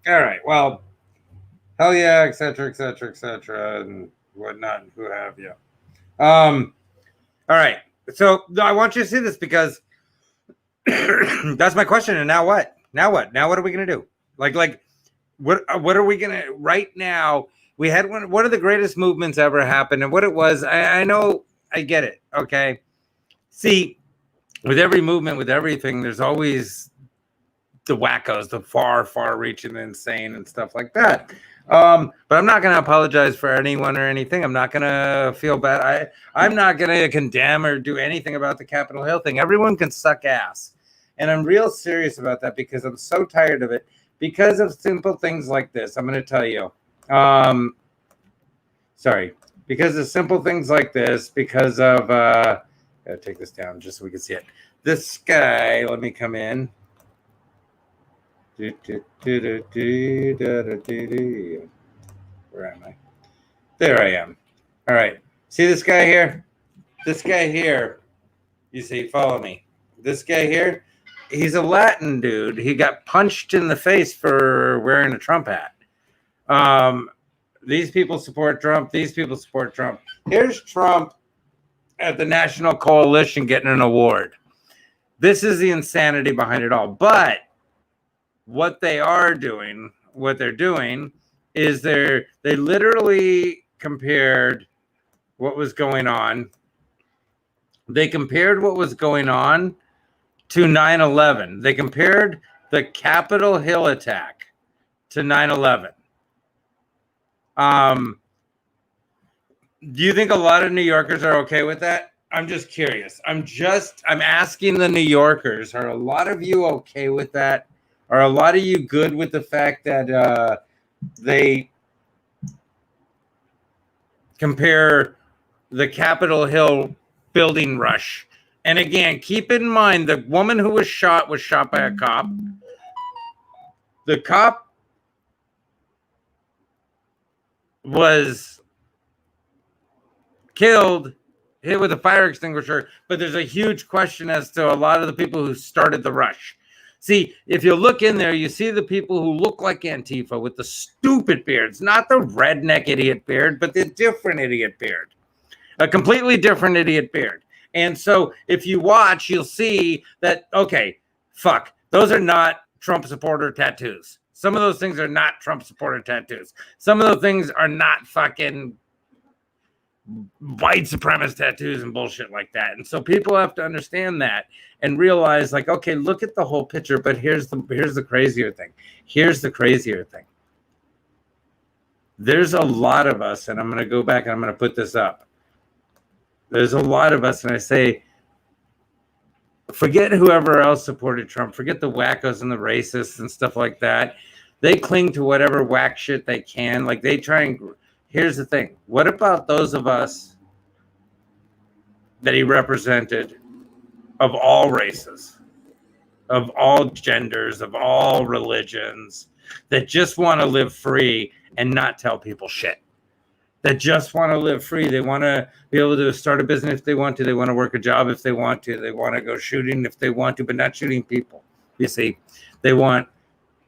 All right. Well, hell yeah, etc., and whatnot, and who have you. All right. So I want you to see this because that's my question. And now what? Now what? Now what are we gonna do? Like, what are we gonna right now? We had one of the greatest movements ever happened, and what it was. I know. I get it. Okay. See, with every movement, with everything, there's always the wackos, the far reaching, insane, and stuff like that. But I'm not going to apologize for anyone or anything. I'm not going to feel bad. I'm not going to condemn or do anything about the Capitol Hill thing. Everyone can suck ass. And I'm real serious about that because I'm so tired of it. Because of simple things like this, I'm going to tell you. Sorry. Because of simple things like this, because of, gotta take this down just so we can see it. This guy, let me come in. Where am I? There I am. All right. See this guy here? This guy here. You see, follow me. This guy here, he's a Latin dude. He got punched in the face for wearing a Trump hat. These people support Trump. These people support Trump. Here's Trump at the National Coalition getting an award. This is the insanity behind it all. But what they're doing is they literally compared what was going on. They compared what was going on to 9/11. They compared the Capitol Hill attack to 9/11. Do you think a lot of New Yorkers are okay with that? I'm just curious. I'm asking the New Yorkers, are a lot of you okay with that? Are a lot of you good with the fact that they compare the Capitol Hill building rush? And again, keep in mind the woman who was shot by a cop. The cop was killed, hit with a fire extinguisher, but there's a huge question as to a lot of the people who started the rush. See, if you look in there, you see the people who look like Antifa with the stupid beards, not the redneck idiot beard, but the different idiot beard, a completely different idiot beard. And so if you watch, you'll see that, okay, fuck, those are not Trump supporter tattoos. Some of those things are not Trump supporter tattoos. Some of those things are not fucking white supremacist tattoos and bullshit like that. And so people have to understand that and realize, like, okay, look at the whole picture, but here's the crazier thing. There's a lot of us, and I'm going to go back and I'm going to put this up. There's a lot of us, and I say, forget whoever else supported Trump. Forget the wackos and the racists and stuff like that. They cling to whatever whack shit they can. Like, they try and... Here's the thing. What about those of us that he represented, of all races, of all genders, of all religions, that just want to live free and not tell people shit? That just want to live free. They want to be able to start a business if they want to. They want to work a job if they want to. They want to go shooting if they want to, but not shooting people. You see, they want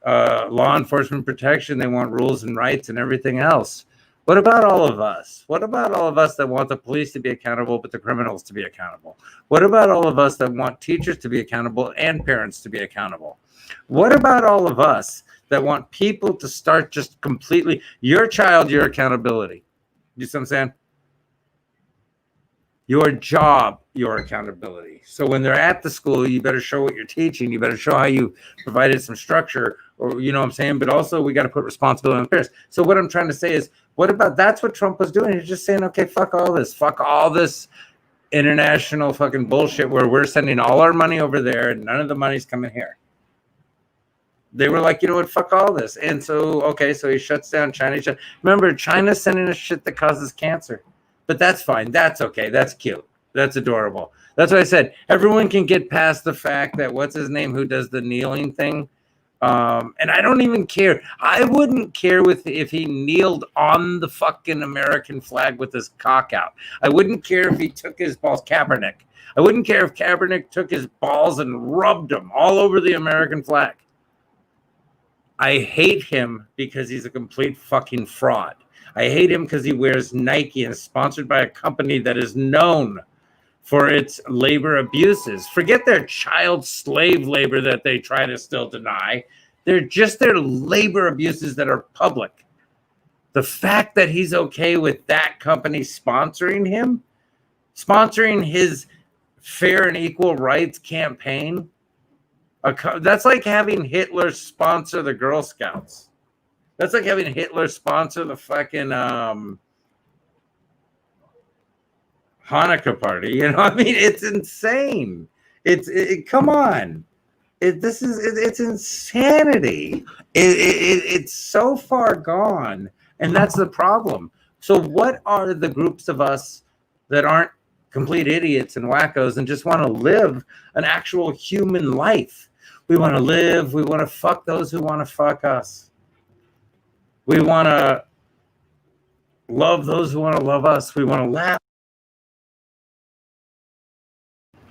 law enforcement protection. They want rules and rights and everything else. What about all of us? What about all of us that want the police to be accountable, but the criminals to be accountable? What about all of us that want teachers to be accountable and parents to be accountable? What about all of us that want people to start just completely, your child, your accountability? You see what I'm saying? Your job, your accountability. So when they're at the school, you better show what you're teaching. You better show how you provided some structure, or, you know what I'm saying? But also we got to put responsibility on the parents. So what I'm trying to say is, what about, that's what Trump was doing. He's just saying, okay, fuck all this international fucking bullshit where we're sending all our money over there and none of the money's coming here. They were like, you know what, fuck all this. And so, okay, so he shuts down China. Remember, China's sending us shit that causes cancer. But that's fine. That's okay. That's cute. That's adorable. That's what I said. Everyone can get past the fact that, what's his name, who does the kneeling thing? And I don't even care. I wouldn't care if he kneeled on the fucking American flag with his cock out. I wouldn't care if he took his balls, Kaepernick. I wouldn't care if Kaepernick took his balls and rubbed them all over the American flag. I hate him because he's a complete fucking fraud. I hate him because he wears Nike and is sponsored by a company that is known for its labor abuses. Forget their child slave labor that they try to still deny. They're just their labor abuses that are public. The fact that he's okay with that company sponsoring him, sponsoring his fair and equal rights campaign, that's like having Hitler sponsor the Girl Scouts. That's like having Hitler sponsor the fucking Hanukkah party. You know what I mean? It's insane. Come on. It's insanity. It's so far gone, and that's the problem. So what are the groups of us that aren't complete idiots and wackos and just want to live an actual human life? We want to live. We want to fuck those who want to fuck us. We want to love those who want to love us. We want to laugh.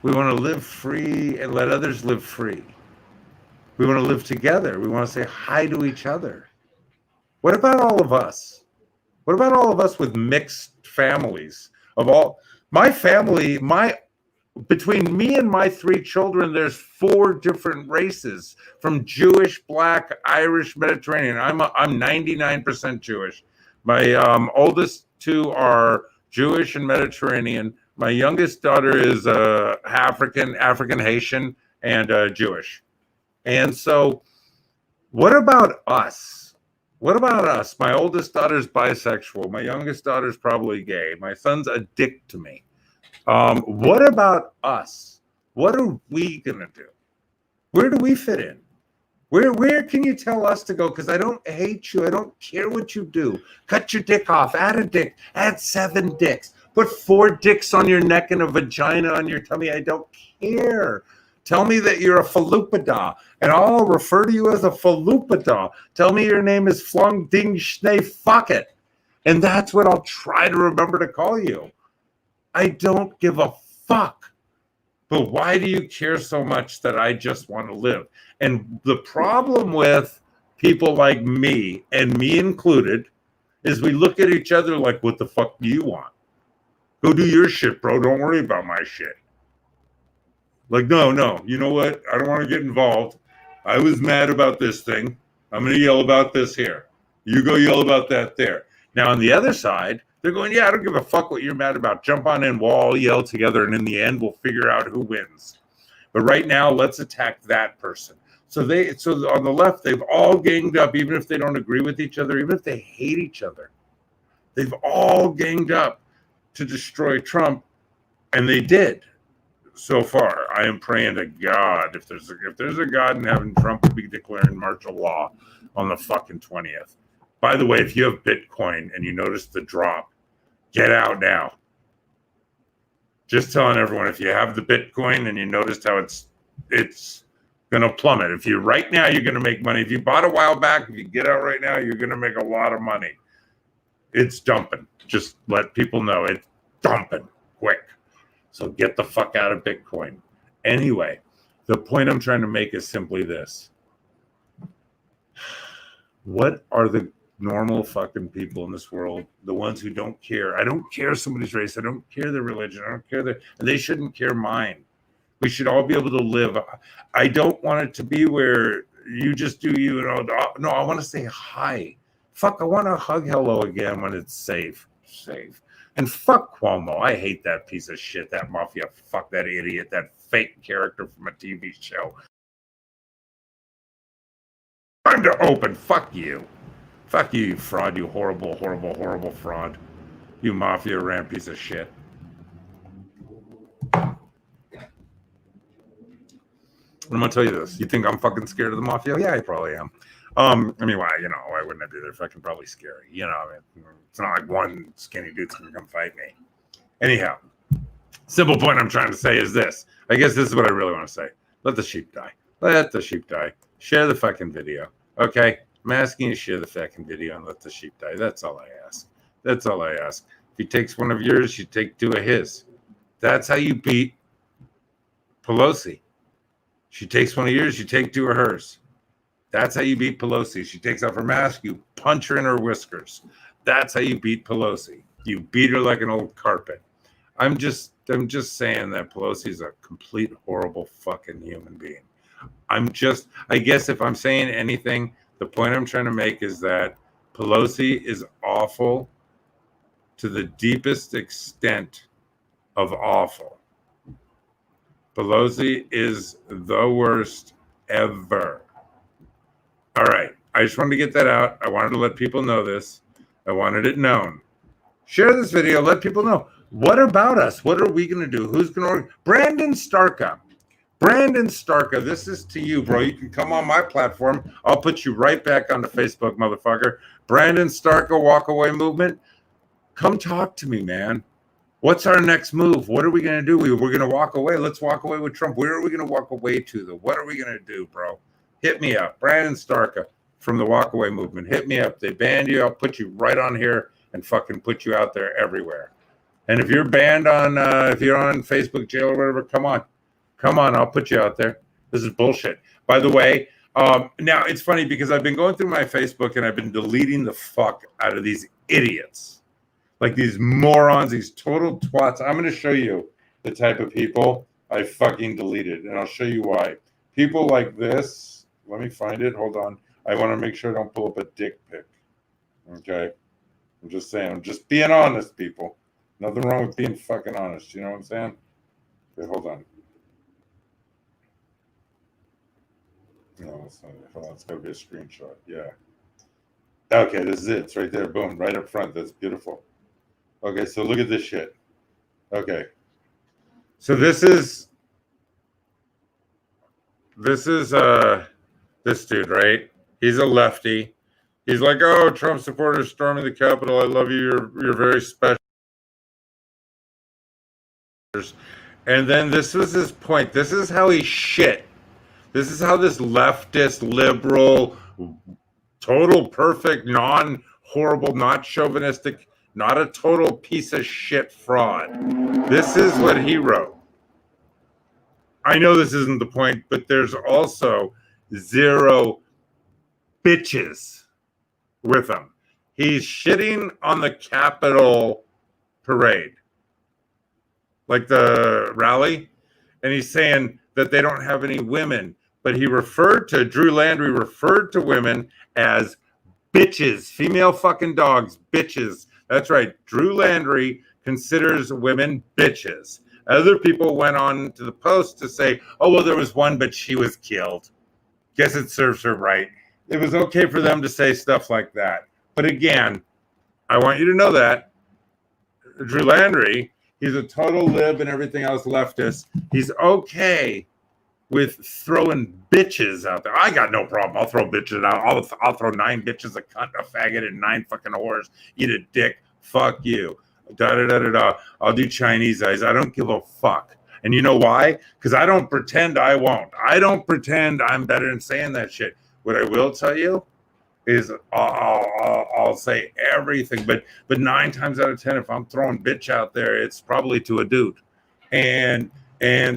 We want to live free and let others live free. We want to live together. We want to say hi to each other. What about all of us? What about all of us with mixed families? My family, between me and my 3 children, there's 4 different races, from Jewish, Black, Irish, Mediterranean. I'm 99% Jewish. My oldest 2 are Jewish and Mediterranean. My youngest daughter is African Haitian, and Jewish. And so, what about us? What about us? My oldest daughter's bisexual. My youngest daughter's probably gay. My son's a dick to me. What about us? What are we gonna do? Where do we fit in? Where can you tell us to go? Because I don't hate you. I don't care what you do. Cut your dick off. Add a dick. Add 7 dicks. Put 4 dicks on your neck and a vagina on your tummy. I don't care. Tell me that you're a falupida, and I'll refer to you as a falupida. Tell me your name is Flung Ding Schnee Fuck It, and that's what I'll try to remember to call you. I don't give a fuck. But why do you care so much that I just want to live? And the problem with people like me, and me included, is we look at each other like, what the fuck do you want? Go do your shit, bro. Don't worry about my shit. Like, no, you know what? I don't want to get involved. I was mad about this thing. I'm going to yell about this here. You go yell about that there. Now, on the other side, they're going, yeah, I don't give a fuck what you're mad about. Jump on in, we'll all yell together, and in the end, we'll figure out who wins. But right now, let's attack that person. So on the left, they've all ganged up, even if they don't agree with each other, even if they hate each other. They've all ganged up to destroy Trump, and they did. So far, I am praying to God, if there's a God in heaven, Trump will be declaring martial law on the fucking 20th. By the way, if you have Bitcoin and you notice the drop, get out now. Just telling everyone, if you have the Bitcoin and you noticed how it's going to plummet. If you right now, you're going to make money. If you bought a while back, if you get out right now, you're going to make a lot of money. It's dumping. Just let people know it's dumping quick. So get the fuck out of Bitcoin. Anyway, the point I'm trying to make is simply this. What are the normal fucking people in this world, the ones who don't care? I don't care somebody's race. I don't care their religion. I don't care they shouldn't care mine. We should all be able to live. I don't want it to be where you just do you. No, I want to say hi. Fuck, I want to hug hello again when it's safe. And fuck Cuomo. I hate that piece of shit, that mafia. Fuck that idiot, that fake character from a TV show. Time to open. Fuck you. Fuck you, you fraud. You horrible, horrible, horrible fraud. You mafia ran piece of shit. I'm going to tell you this. You think I'm fucking scared of the mafia? Yeah, I probably am. I mean, why? Why wouldn't I be? They're fucking probably scary. It's not like one skinny dude's gonna come fight me. Anyhow, simple point I'm trying to say is this. I guess this is what I really want to say. Let the sheep die. Let the sheep die. Share the fucking video. Okay? I'm asking you to share the fucking video and let the sheep die. That's all I ask. That's all I ask. If he takes one of yours, you take 2 of his. That's how you beat Pelosi. She takes one of yours, you take 2 of hers. That's how you beat Pelosi. She takes off her mask, you punch her in her whiskers. That's how you beat Pelosi. You beat her like an old carpet. I'm just saying that Pelosi's a complete horrible fucking human being. I guess if I'm saying anything, the point I'm trying to make is that Pelosi is awful to the deepest extent of awful. Pelosi is the worst ever. All right. I just wanted to get that out. I wanted to let people know this. I wanted it known. Share this video. Let people know. What about us? What are we going to do? Who's going to... Brandon Starka. Brandon Starka, this is to you, bro. You can come on my platform. I'll put you right back onto Facebook, motherfucker. Brandon Starka, Walk Away Movement. Come talk to me, man. What's our next move? What are we going to do? We're going to walk away. Let's walk away with Trump. Where are we going to walk away to, though? What are we going to do, bro? Hit me up. Brandon Starka from the Walk Away Movement. Hit me up. They banned you. I'll put you right on here and fucking put you out there everywhere. And if you're banned on, if you're on Facebook jail or whatever, come on. Come on, I'll put you out there. This is bullshit. By the way, now it's funny because I've been going through my Facebook and I've been deleting the fuck out of these idiots. Like these morons, these total twats. I'm going to show you the type of people I fucking deleted. And I'll show you why. People like this. Let me find it. Hold on. I want to make sure I don't pull up a dick pic. Okay? I'm just saying. I'm just being honest, people. Nothing wrong with being fucking honest. You know what I'm saying? Okay, hold on. No, it's not. Hold on. It's got to be a screenshot. Yeah. Okay, this is it. It's right there. Boom. Right up front. That's beautiful. Okay, so look at this shit. Okay. So this is this dude, right? He's a lefty. He's like, oh, Trump supporters storming the Capitol. I love you. You're very special. And then this was his point. This is how he shit. This is how this leftist, liberal, total perfect, non-horrible, not chauvinistic, not a total piece of shit fraud. This is what he wrote. I know this isn't the point, but there's also zero bitches with him. He's shitting on the Capitol parade, like the rally, and he's saying that they don't have any women. But he Drew Landry referred to women as bitches, female fucking dogs, bitches. That's right. Drew Landry considers women bitches. Other people went on to the Post to say, oh, well, there was one, but she was killed. Guess it serves her right. It was okay for them to say stuff like that. But again, I want you to know that Drew Landry, he's a total lib and everything else leftist. He's okay with throwing bitches out there. I got no problem. I'll throw bitches out. I'll throw 9 bitches, a cunt, a faggot, and 9 fucking whores. Eat a dick. Fuck you. I'll do Chinese eyes. I don't give a fuck. And you know why? Because I don't pretend I won't. I don't pretend I'm better than saying that shit. What I will tell you is I'll say everything. But 9 times out of 10, if I'm throwing bitch out there, it's probably to a dude. And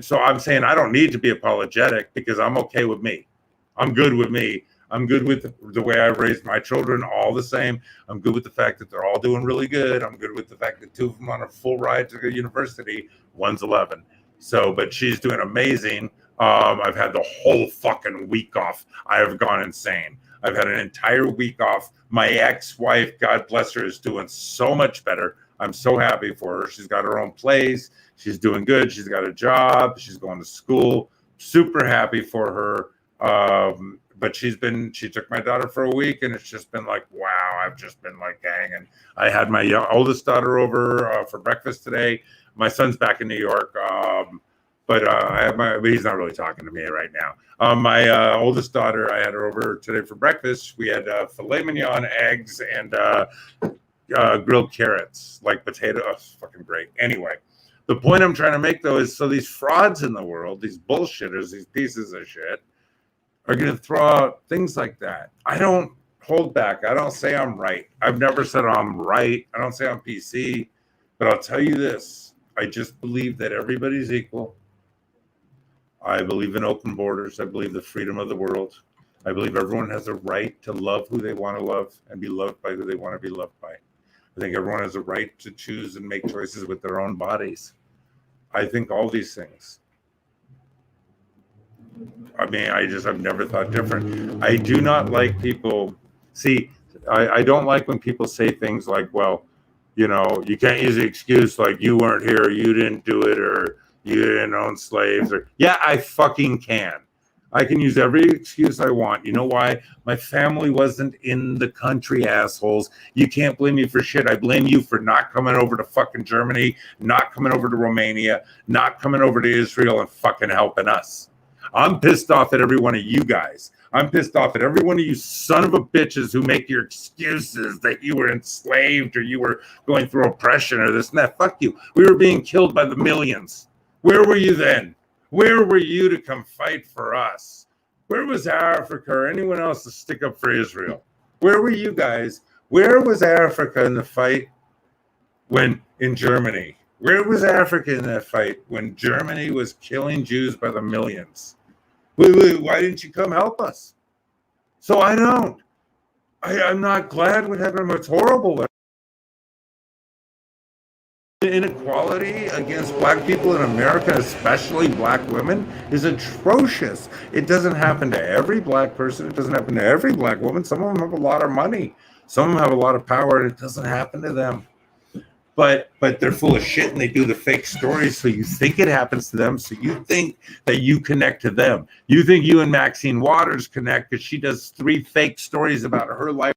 so I'm saying I don't need to be apologetic because I'm okay with me. I'm good with me. I'm good with the way I've raised my children, all the same. I'm good with the fact that they're all doing really good. I'm good with the fact that 2 of them on a full ride to the university. One's 11. So, but she's doing amazing. I've had the whole fucking week off. I have gone insane. I've had an entire week off. My ex-wife, God bless her, is doing so much better. I'm so happy for her. She's got her own place. She's doing good. She's got a job. She's going to school. Super happy for her. But she took my daughter for a week, and it's just been like, wow, I've just been like hanging. I had my oldest daughter over for breakfast today. My son's back in New York. But he's not really talking to me right now. My oldest daughter, I had her over today for breakfast. We had filet mignon, eggs, and grilled carrots, like potato. Oh, fucking great. Anyway, the point I'm trying to make, though, is so these frauds in the world, these bullshitters, these pieces of shit, are going to throw out things like that. I don't hold back. I don't say I'm right. I've never said I'm right. I don't say I'm PC. But I'll tell you this. I just believe that everybody's equal. I believe in open borders. I believe the freedom of the world. I believe everyone has a right to love who they want to love and be loved by who they want to be loved by. I think everyone has a right to choose and make choices with their own bodies. I think all these things. I mean, I've never thought different. I do not like people. See, I don't like when people say things like, well, you know, you can't use the excuse like you weren't here, you didn't do it, or you didn't own slaves, or yeah, I fucking can. I can use every excuse I want. You know why? My family wasn't in the country, assholes. You can't blame me for shit. I blame you for not coming over to fucking Germany, not coming over to Romania, not coming over to Israel and fucking helping us. I'm pissed off at every one of you guys. I'm pissed off at every one of you son of a bitches who make your excuses that you were enslaved or you were going through oppression or this and that. Fuck you. We were being killed by the millions. Where were you then? Where were you to come fight for us? Where was Africa or anyone else to stick up for Israel? Where were you guys? Where was Africa in the fight when in Germany? Where was Africa in that fight when Germany was killing Jews by the millions? Why didn't you come help us? So I don't. I'm not glad what happened. It's horrible. Inequality against black people in America, especially black women, is atrocious. It doesn't happen to every black person. It doesn't happen to every black woman. Some of them have a lot of money. Some of them have a lot of power, and it doesn't happen to them. But they're full of shit, and they do the fake stories, so you think it happens to them, so you think that you connect to them. You think you and Maxine Waters connect because she does 3 fake stories about her life.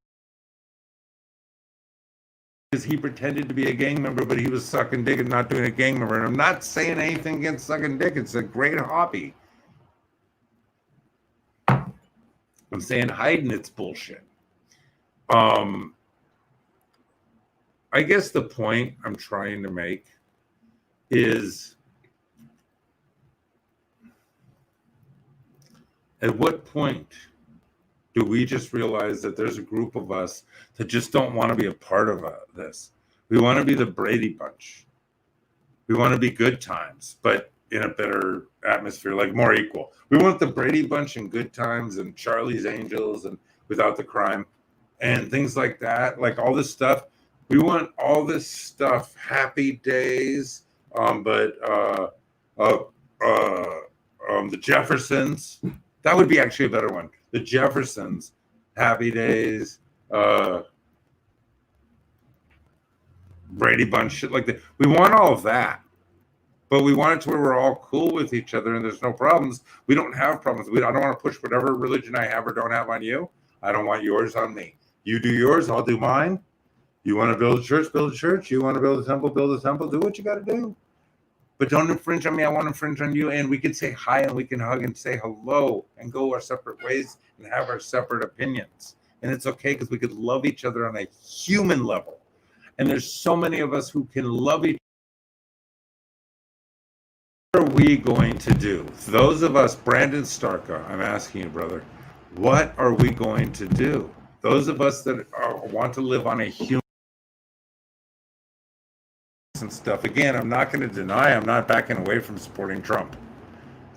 Because he pretended to be a gang member, but he was sucking dick and not doing a gang member. And I'm not saying anything against sucking dick. It's a great hobby. I'm saying hiding it's bullshit. I guess the point I'm trying to make is, at what point do we just realize that there's a group of us that just don't want to be a part of this? We want to be the Brady Bunch. We want to be good times, but in a better atmosphere, like more equal. We want the Brady Bunch and Good Times and Charlie's Angels and Without the Crime and things like that, like all this stuff. We want all this stuff, Happy Days, the Jeffersons. That would be actually a better one. The Jeffersons, Happy Days, Brady Bunch, shit like that. We want all of that, but we want it to where we're all cool with each other and there's no problems. We don't have problems. I don't want to push whatever religion I have or don't have on you. I don't want yours on me. You do yours, I'll do mine. You want to build a church, build a church. You want to build a temple, build a temple. Do what you got to do. But don't infringe on me. I want to infringe on you. And we can say hi and we can hug and say hello and go our separate ways and have our separate opinions. And it's okay because we could love each other on a human level. And there's so many of us who can love each other. What are we going to do? Those of us, Brandon Starka, I'm asking you, brother, what are we going to do? Those of us that want to live on a human and stuff. Again, I'm not going to deny I'm not backing away from supporting Trump.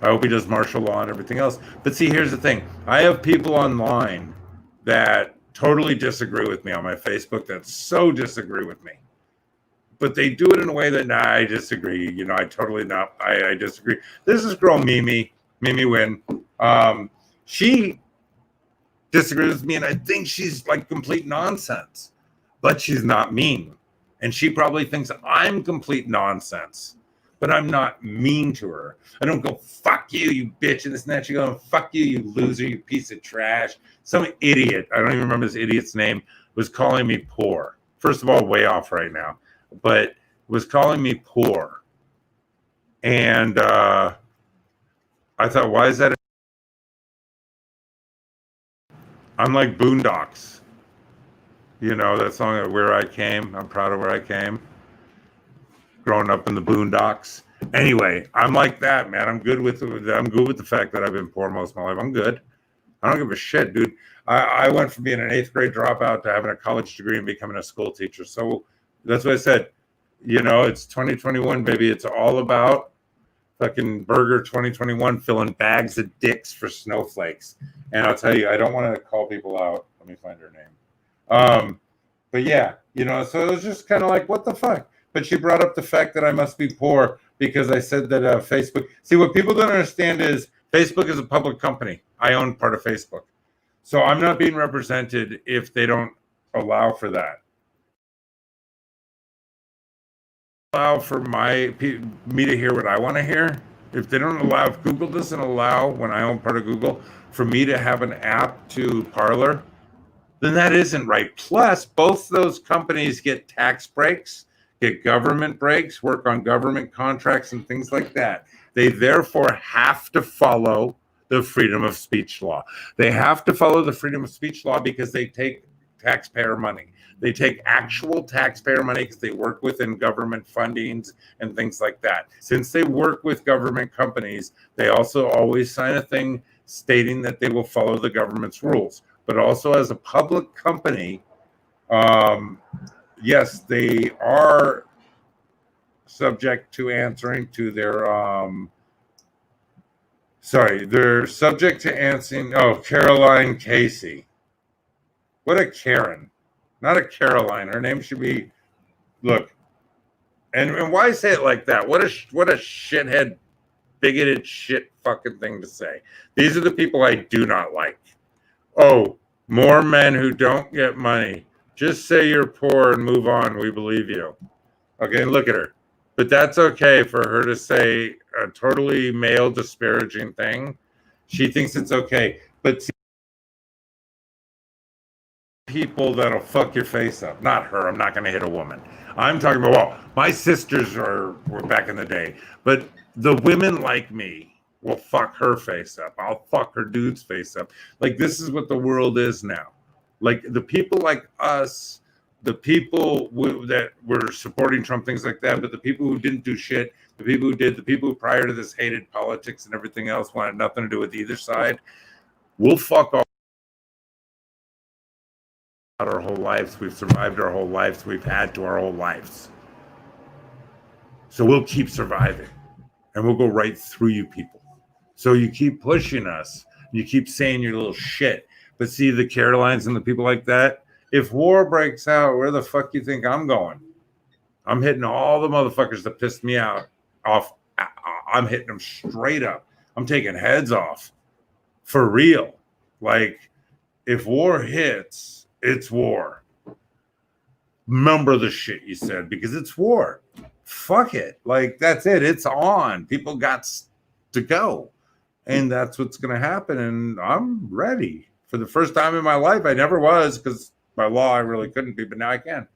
I hope he does martial law and everything else. But see, here's the thing. I have people online that totally disagree with me on my Facebook that so disagree with me. But they do it in a way that, nah, I disagree. You know, I disagree. There's this girl, Mimi Wynn. She disagrees with me, and I think she's like complete nonsense. But she's not mean. And she probably thinks I'm complete nonsense, but I'm not mean to her. I don't go, fuck you, you bitch, and this and that. She goes, fuck you, you loser, you piece of trash. Some idiot, I don't even remember this idiot's name, was calling me poor. First of all, way off right now, but was calling me poor. And I thought, why is that? I'm like Boondocks. You know, that song, Where I Came. I'm proud of where I came. Growing up in the boondocks. Anyway, I'm like that, man. I'm good with the fact that I've been poor most of my life. I'm good. I don't give a shit, dude. I went from being an 8th grade dropout to having a college degree and becoming a school teacher. So that's what I said. You know, it's 2021, baby. It's all about fucking Burger 2021 filling bags of dicks for snowflakes. And I'll tell you, I don't want to call people out. Let me find her name. But yeah, so it was just kind of like, what the fuck? But she brought up the fact that I must be poor because I said that Facebook. See, what people don't understand is Facebook is a public company. I own part of Facebook. So I'm not being represented if they don't allow for that. Allow for me to hear what I want to hear. If they don't allow, if Google doesn't allow, when I own part of Google, for me to have an app to Parler, then that isn't right. Plus, both those companies get tax breaks, get government breaks, work on government contracts and things like that. They therefore have to follow the freedom of speech law. They have to follow the freedom of speech law because they take taxpayer money. They take actual taxpayer money because they work within government fundings and things like that. Since they work with government companies, they also always sign a thing stating that they will follow the government's rules. But also as a public company, yes, they are subject to answering to their, they're subject to answering, Caroline Casey. What a Karen. Not a Caroline. Her name should be, look, and why say it like that? What a shithead, bigoted shit fucking thing to say. These are the people I do not like. Oh, more men who don't get money. Just say you're poor and move on. We believe you. Okay, look at her. But that's okay for her to say a totally male disparaging thing. She thinks it's okay. But see, people that'll fuck your face up. Not her. I'm not going to hit a woman. I'm talking about, well, my sisters were back in the day. But the women like me will fuck her face up. I'll fuck her dude's face up. Like, this is what the world is now. Like, the people like us, the people that were supporting Trump, things like that, but the people who didn't do shit, the people who did, the people who prior to this hated politics and everything else, wanted nothing to do with either side, we'll fuck all our whole lives. We've survived our whole lives. We've had to our whole lives. So we'll keep surviving. And we'll go right through you people. So you keep pushing us. You keep saying your little shit. But see, the Carolines and the people like that, if war breaks out, where the fuck you think I'm going? I'm hitting all the motherfuckers that pissed me off. I'm hitting them straight up. I'm taking heads off. For real. Like, if war hits, it's war. Remember the shit you said, because it's war. Fuck it. Like, that's it. It's on. People got to go. And that's what's going to happen. And I'm ready. For the first time in my life, I never was, because by law I really couldn't be, but now I can.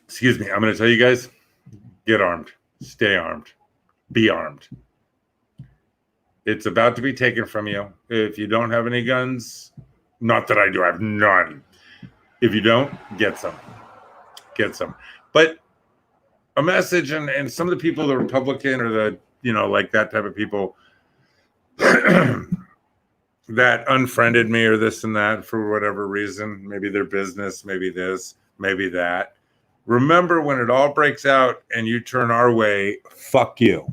Excuse me. I'm going to tell you guys, get armed. Stay armed. Be armed. It's about to be taken from you. If you don't have any guns, not that I do, I have none. If you don't, get some. Get some. But a message, and some of the people, the Republican or the, like that type of people that unfriended me or this and that for whatever reason, maybe their business, maybe this, maybe that. Remember, when it all breaks out and you turn our way, fuck you.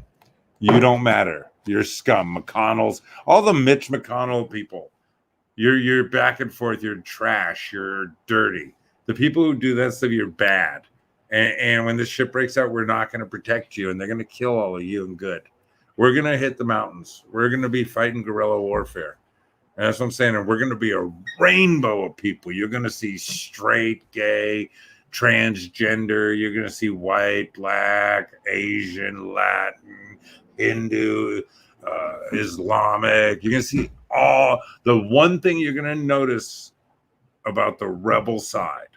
You don't matter. You're scum. McConnell's, all the Mitch McConnell people. You're back and forth. You're trash. You're dirty. The people who do that stuff, you're bad. And when this shit breaks out, we're not going to protect you, and they're going to kill all of you and good. We're going to hit the mountains. We're going to be fighting guerrilla warfare. And that's what I'm saying. And we're going to be a rainbow of people. You're going to see straight, gay, transgender. You're going to see white, black, Asian, Latin, Hindu, Islamic. You're going to see all. The one thing you're going to notice about the rebel side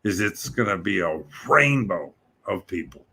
is it's going to be a rainbow of people,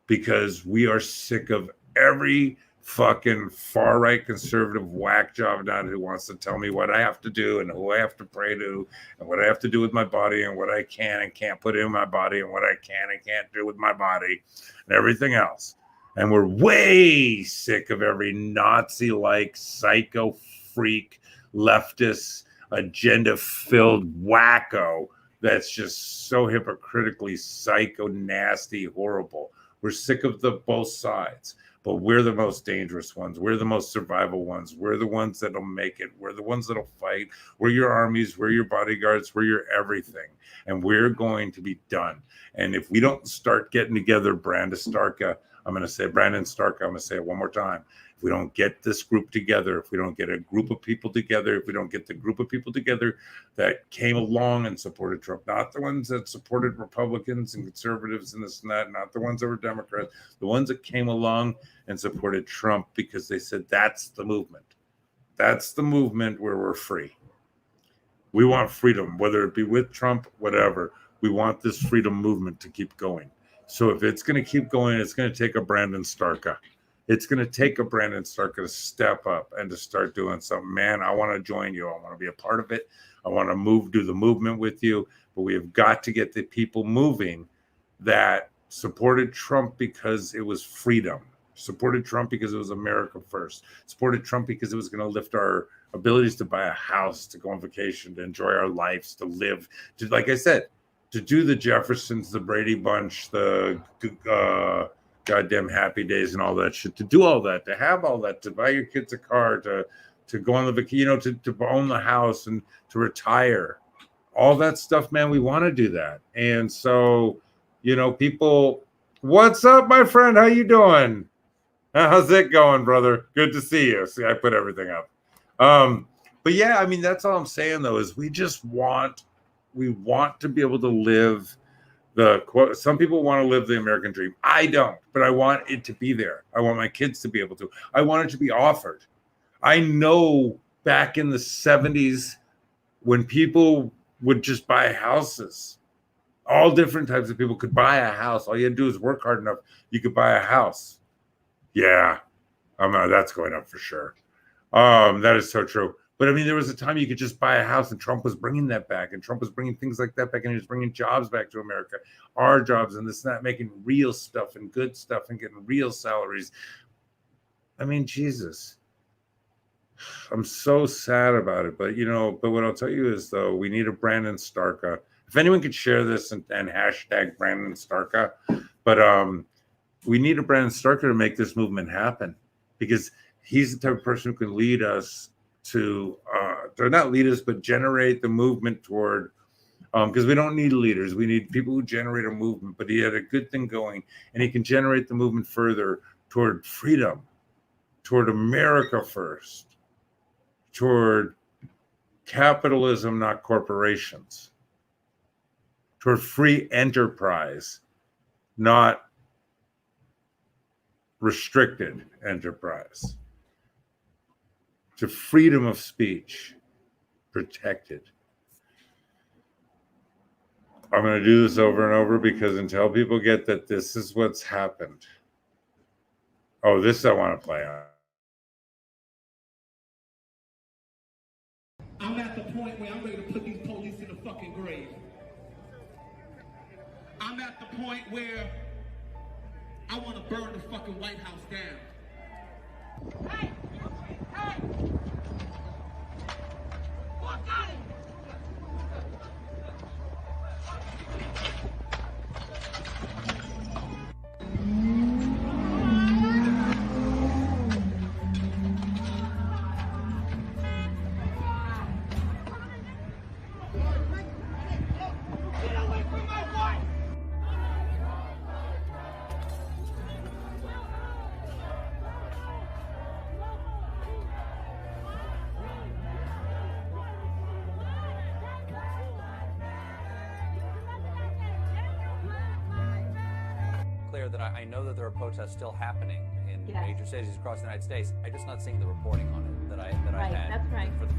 because we are sick of every fucking far-right conservative whack job down who wants to tell me what I have to do and who I have to pray to and what I have to do with my body and what I can and can't put in my body and what I can and can't do with my body and everything else. And we're way sick of every Nazi-like psycho freak leftist agenda-filled wacko that's just so hypocritically psycho, nasty, horrible. We're sick of the both sides, but we're the most dangerous ones. We're the most survival ones. We're the ones that'll make it. We're the ones that'll fight. We're your armies. We're your bodyguards. We're your everything. And we're going to be done. And if we don't start getting together, Brandon Starka, I'm going to say it one more time. If we don't get this group together, if we don't get a group of people together, if we don't get the group of people together that came along and supported Trump, not the ones that supported Republicans and conservatives and this and that, not the ones that were Democrats, the ones that came along and supported Trump because they said that's the movement. That's the movement where we're free. We want freedom, whether it be with Trump, whatever. We want this freedom movement to keep going. So if it's going to keep going, it's going to take a Brandon Starka. It's going to take a Brandon Starka to step up and to start doing something. Man, I want to join you. I want to be a part of it. I want to do the movement with you. But we have got to get the people moving that supported Trump because it was freedom, supported Trump because it was America first, supported Trump because it was going to lift our abilities to buy a house, to go on vacation, to enjoy our lives, to live, to, like I said, to do the Jeffersons, the Brady Bunch, the goddamn Happy Days and all that shit, to do all that, to have all that, to buy your kids a car, to go on the vacation, to own the house and to retire, all that stuff, man. We want to do that. And so, people, what's up, my friend? How you doing? How's it going, brother? Good to see you. See, I put everything up. But yeah, I mean, that's all I'm saying though, is we want to be able to live some people want to live the American dream. I don't, but I want it to be there. I want my kids to be able to. I want it to be offered. I know back in the 70s when people would just buy houses, all different types of people could buy a house. All you had to do is work hard enough. You could buy a house. Yeah, that's going up for sure. That is so true. But I mean, there was a time you could just buy a house, and Trump was bringing that back, and Trump was bringing things like that back, and he was bringing jobs back to America, our jobs, and this and that, making real stuff and good stuff and getting real salaries. I mean, Jesus, I'm so sad about it. But what I'll tell you is, though, we need a Brandon Starka. If anyone could share this and hashtag Brandon Starka, but we need a Brandon Starka to make this movement happen, because he's the type of person who can lead us to not lead us, but generate the movement toward, because we don't need leaders. We need people who generate a movement, but he had a good thing going, and he can generate the movement further toward freedom, toward America first, toward capitalism, not corporations, toward free enterprise, not restricted enterprise, to freedom of speech, protected. I'm going to do this over and over, because until people get that this is what's happened. Oh, this I want to play on. I'm at the point where I'm ready to put these police in the fucking grave. I'm at the point where I want to burn the fucking White House down. Hey! Hey! Fuck out of here! Get away from my wife! Clear that I know that there are protests still happening in Yes. major cities across the United States. I'm just not seeing the reporting on it that I Right, had. that's right. For the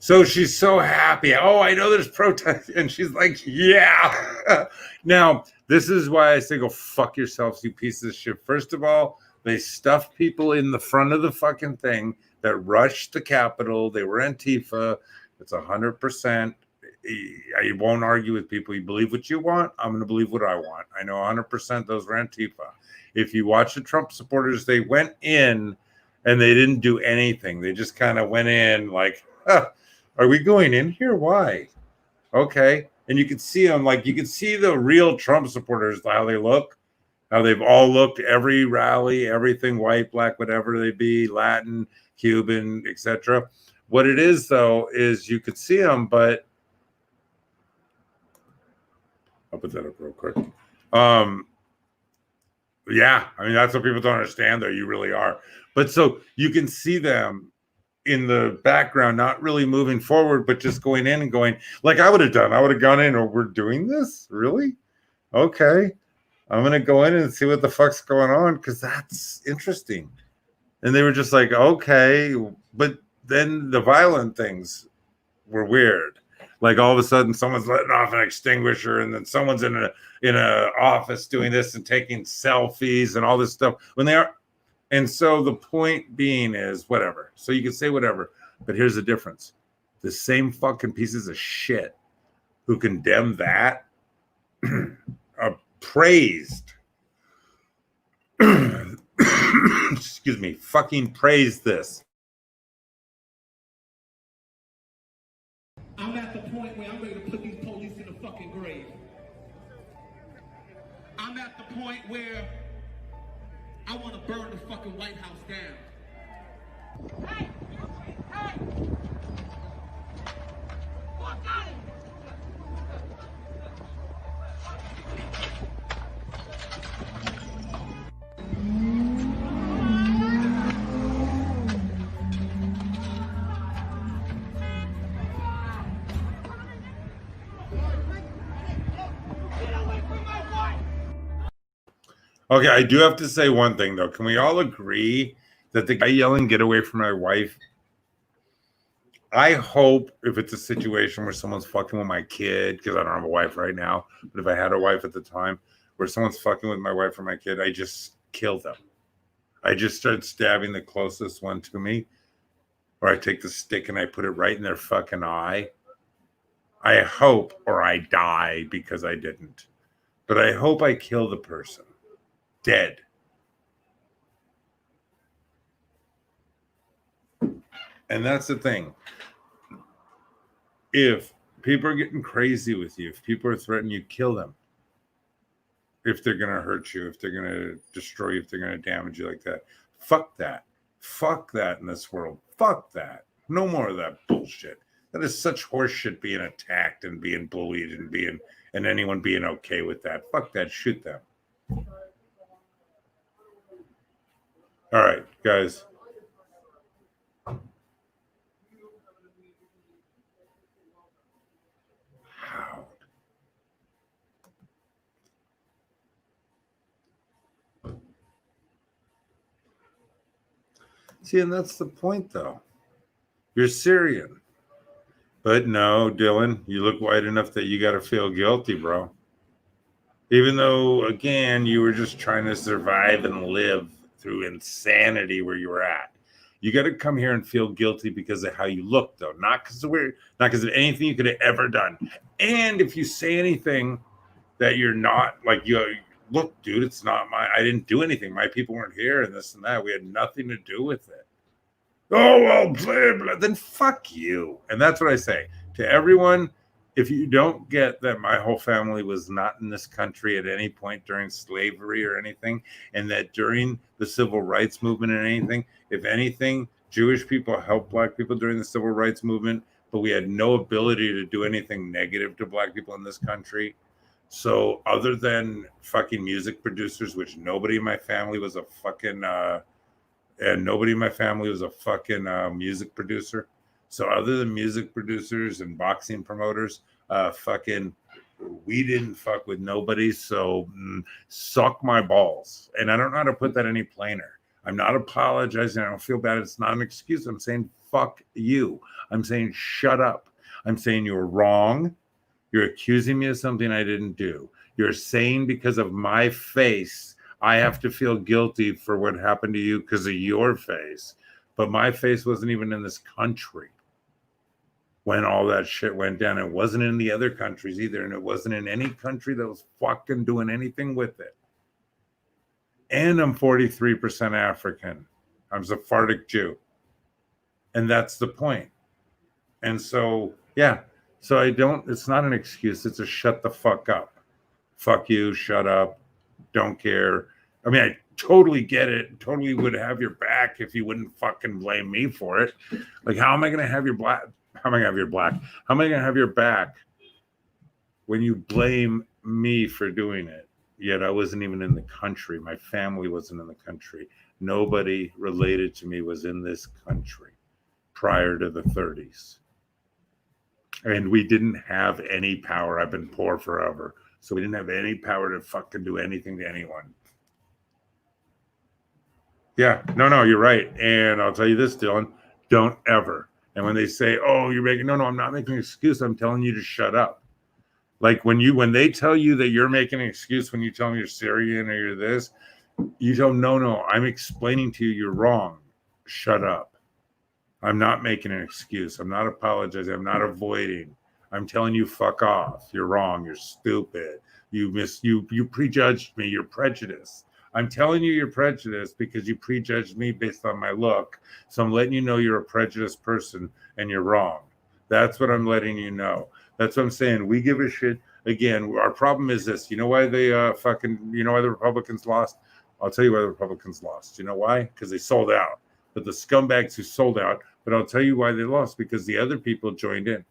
So she's so happy. Oh, I know there's protests. And she's like, yeah. Now, this is why I say go fuck yourselves, you pieces of shit. First of all, they stuffed people in the front of the fucking thing that rushed the Capitol. They were Antifa. It's 100%. I won't argue with people. You believe what you want. I'm going to believe what I want. I know 100% those were Antifa. If you watch the Trump supporters, they went in and they didn't do anything. They just kind of went in like, huh, are we going in here? Why? Okay. And you could see them, like you could see the real Trump supporters, how they look, how they've all looked every rally, everything, white, black, whatever they be, Latin, Cuban, etc. What it is though is you could see them, but I'll put that up real quick. Yeah, I mean that's what people don't understand though. You really are. But so you can see them in the background, not really moving forward, but just going in and going, like I would have done. I would have gone in, or we're doing this? Really? Okay. I'm gonna go in and see what the fuck's going on because that's interesting. And they were just like, okay, but then the violent things were weird. Like all of a sudden someone's letting off an extinguisher and then someone's in a office doing this and taking selfies and all this stuff when they are. And so the point being is whatever. So you can say whatever, but here's the difference. The same fucking pieces of shit who condemn that are praised. Excuse me, fucking praise this. I'm at the point where I'm ready to put these police in the fucking grave. I'm at the point where I want to burn the fucking White House down. Hey! Hey! Walk out! Okay, I do have to say one thing though. Can we all agree that the guy yelling "Get away from my wife"? I hope if it's a situation where someone's fucking with my kid, because I don't have a wife right now, but if I had a wife at the time, where someone's fucking with my wife or my kid, I just kill them. I just start stabbing the closest one to me, or I take the stick and I put it right in their fucking eye. I hope, or I die because I didn't, but I hope I kill the person. Dead. And that's the thing. If people are getting crazy with you, if people are threatening you, kill them. If they're going to hurt you, if they're going to destroy you, if they're going to damage you like that. Fuck that. Fuck that in this world. Fuck that. No more of that bullshit. That is such horseshit, being attacked and being bullied and anyone being okay with that. Fuck that. Shoot them. All right, guys. How? See, and that's the point, though. You're Syrian. But no, Dylan, you look white enough that you got to feel guilty, bro. Even though, again, you were just trying to survive and live through insanity where you were at. You got to come here and feel guilty because of how you look, though, not because of anything you could have ever done. And if you say anything that you're not, like, look, dude, it's not I didn't do anything. My people weren't here and this and that. We had nothing to do with it. Oh, well, blah, blah. Then fuck you. And that's what I say to everyone. If you don't get that my whole family was not in this country at any point during slavery or anything, and that during the civil rights movement and anything, if anything, Jewish people helped black people during the civil rights movement, but we had no ability to do anything negative to black people in this country. So other than fucking music producers, which nobody in my family was a fucking, music producer. So other than music producers and boxing promoters, we didn't fuck with nobody. So suck my balls. And I don't know how to put that any plainer. I'm not apologizing. I don't feel bad. It's not an excuse. I'm saying fuck you. I'm saying shut up. I'm saying you're wrong. You're accusing me of something I didn't do. You're saying because of my face, I have to feel guilty for what happened to you because of your face. But my face wasn't even in this country when all that shit went down. It wasn't in the other countries either. And it wasn't in any country that was fucking doing anything with it. And I'm 43% African. I'm Sephardic Jew. And that's the point. And so, yeah, So it's not an excuse. It's a shut the fuck up. Fuck you, shut up, don't care. I mean, I totally get it. Totally would have your back if you wouldn't fucking blame me for it. Like, how am I going to have your black? How am I going to have your black? How am I going to have your back when you blame me for doing it? Yet I wasn't even in the country. My family wasn't in the country. Nobody related to me was in this country prior to the 30s. And we didn't have any power. I've been poor forever. So we didn't have any power to fucking do anything to anyone. Yeah, no, you're right. And I'll tell you this, Dylan, don't ever. And when they say, oh, you're making, no, I'm not making an excuse. I'm telling you to shut up. Like when they tell you that you're making an excuse when you tell them you're Syrian or you're this, you tell them, no, I'm explaining to you you're wrong. Shut up. I'm not making an excuse. I'm not apologizing. I'm not avoiding. I'm telling you, fuck off. You're wrong. You're stupid. You prejudged me. You're prejudiced. I'm telling you you're prejudiced because you prejudged me based on my look. So I'm letting you know you're a prejudiced person and you're wrong. That's what I'm letting you know. That's what I'm saying. We give a shit. Again, our problem is this. You know why they you know why the Republicans lost? I'll tell you why the Republicans lost. You know why? Because they sold out. But the scumbags who sold out, but I'll tell you why they lost, because the other people joined in.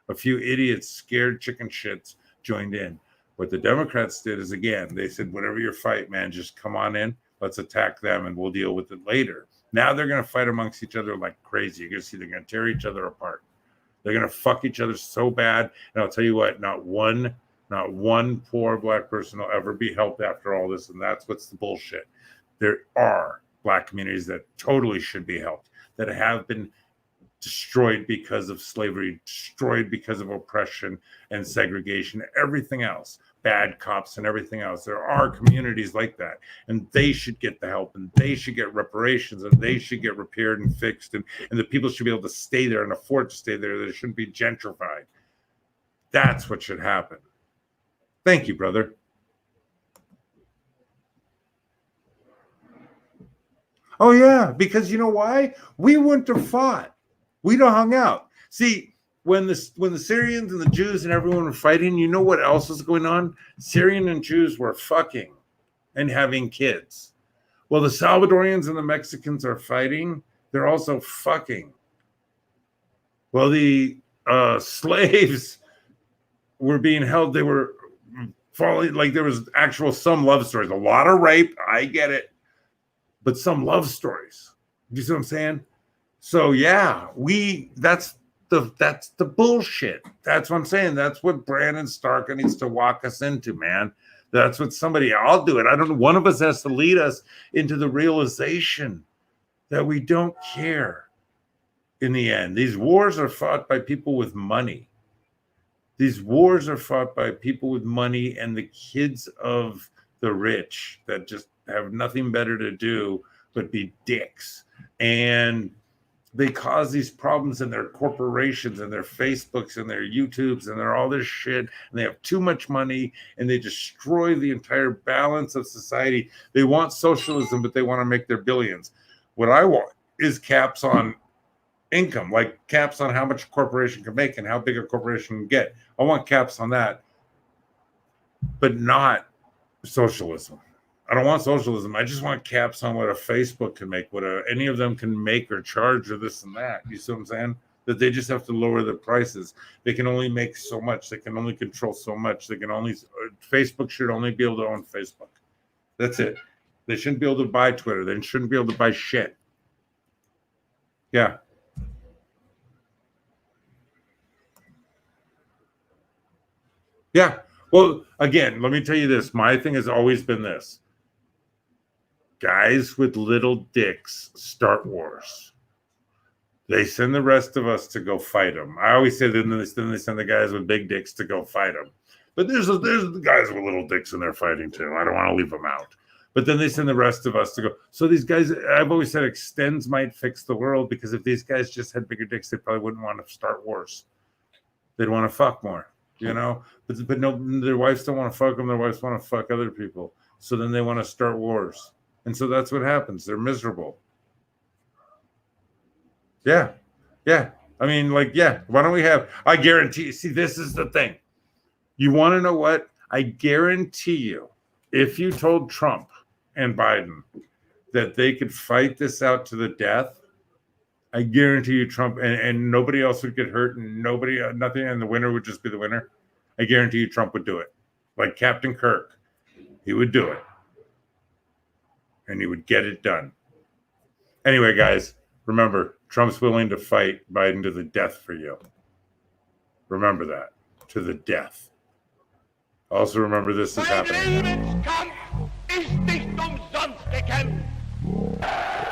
A few idiots, scared chicken shits joined in. What the Democrats did is, again, they said, whatever your fight, man, just come on in. Let's attack them and we'll deal with it later. Now they're going to fight amongst each other like crazy. You're going to see they're going to tear each other apart. They're going to fuck each other so bad. And I'll tell you what, not one poor black person will ever be helped after all this. And that's what's the bullshit. There are black communities that totally should be helped, that have been destroyed because of slavery, destroyed because of oppression and segregation, everything else, bad cops and everything else. There are communities like that, and they should get the help, and they should get reparations, and they should get repaired and fixed, and the people should be able to stay there and afford to stay there. They shouldn't be gentrified. That's what should happen. Thank you, brother. Oh, yeah, because you know why? We wouldn't have fought. We'd have hung out. See, when the Syrians and the Jews and everyone were fighting, you know what else was going on? Syrian and Jews were fucking and having kids. Well, the Salvadorians and the Mexicans are fighting. They're also fucking. Well, the slaves were being held. They were falling, like there was actual some love stories. A lot of rape. I get it. But some love stories. Do you see what I'm saying? So yeah, that's the bullshit. That's what I'm saying. That's what Brandon Stark needs to walk us into, man. That's what I'll do it. I don't know. One of us has to lead us into the realization that we don't care in the end. These wars are fought by people with money. These wars are fought by people with money and the kids of the rich that just have nothing better to do but be dicks. And they cause these problems in their corporations and their Facebooks and their YouTubes and their all this shit. And they have too much money and they destroy the entire balance of society. They want socialism, but they want to make their billions. What I want is caps on income, like caps on how much a corporation can make and how big a corporation can get. I want caps on that, but not socialism. I don't want socialism. I just want caps on what a Facebook can make, what any of them can make or charge or this and that. You see what I'm saying? That they just have to lower the prices. They can only make so much. They can only control so much. Facebook should only be able to own Facebook. That's it. They shouldn't be able to buy Twitter. They shouldn't be able to buy shit. Yeah. Yeah. Well, again, let me tell you this. My thing has always been this. Guys with little dicks start wars. They send the rest of us to go fight them. I always say then they send the guys with big dicks to go fight them. But there's the guys with little dicks in there fighting too. I don't want to leave them out. But then they send the rest of us to go. So these guys, I've always said extends might fix the world, because if these guys just had bigger dicks, they probably wouldn't want to start wars. They'd want to fuck more, you know? But no, their wives don't want to fuck them. Their wives want to fuck other people. So then they want to start wars. And so that's what happens. They're miserable. Yeah. I mean, like, yeah, why don't we have, I guarantee you, see, this is the thing. You want to know what? I guarantee you, if you told Trump and Biden that they could fight this out to the death, I guarantee you Trump and nobody else would get hurt and nobody, nothing, and the winner would just be the winner. I guarantee you Trump would do it. Like Captain Kirk, he would do it. And he would get it done. Anyway, guys, remember, Trump's willing to fight Biden to the death for you. Remember that, to the death. Also remember this is happening. Mein Lebenskampf ist nicht umsonst gekämpft.